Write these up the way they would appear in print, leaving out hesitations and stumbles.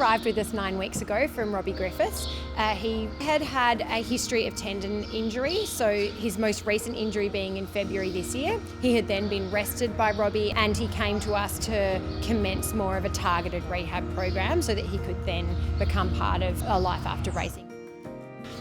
arrived with us 9 weeks ago from Robbie Griffiths. He had a history of tendon injury, so his most recent injury being in February this year. He had then been rested by Robbie and he came to us to commence more of a targeted rehab program so that he could then become part of a life after racing.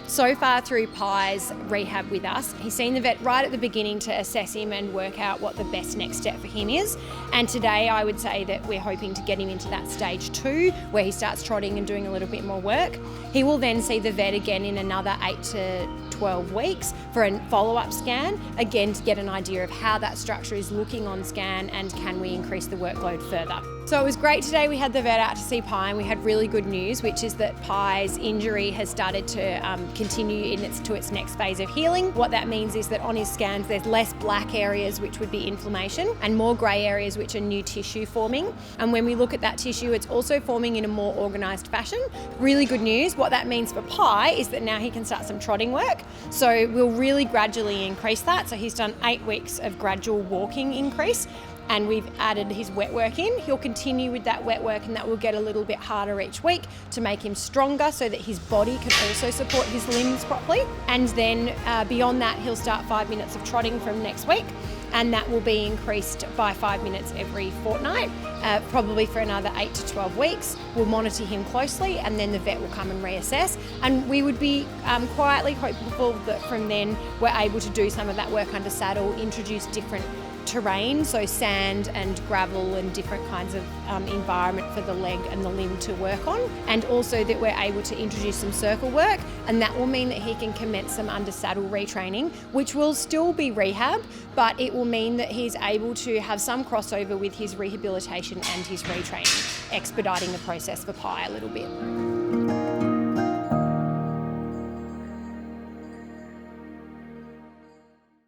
So far through Pie's rehab with us, he's seen the vet right at the beginning to assess him and work out what the best next step for him is. And today I would say that we're hoping to get him into that stage 2 where he starts trotting and doing a little bit more work. He will then see the vet again in another 8 to 12 weeks for a follow-up scan, again to get an idea of how that structure is looking on scan and can we increase the workload further. So it was great today. We had the vet out to see Pie and we had really good news, which is that Pie's injury has started to continue to its next phase of healing. What that means is that on his scans there's less black areas, which would be inflammation, and more grey areas, which are new tissue forming. And when we look at that tissue, it's also forming in a more organised fashion. Really good news. What that means for Pie is that now he can start some trotting work. So we'll really gradually increase that. So he's done 8 weeks of gradual walking increase, and we've added his wet work in. He'll continue with that wet work and that will get a little bit harder each week to make him stronger so that his body can also support his limbs properly. And then beyond that, he'll start 5 minutes of trotting from next week, and that will be increased by 5 minutes every fortnight, probably for another 8 to 12 weeks. We'll monitor him closely and then the vet will come and reassess. And we would be quietly hopeful that from then we're able to do some of that work under saddle, introduce different terrain, so sand and gravel and different kinds of environment for the leg and the limb to work on, and also that we're able to introduce some circle work, and that will mean that he can commence some under saddle retraining, which will still be rehab, but it will mean that he's able to have some crossover with his rehabilitation and his retraining, expediting the process for Pie a little bit.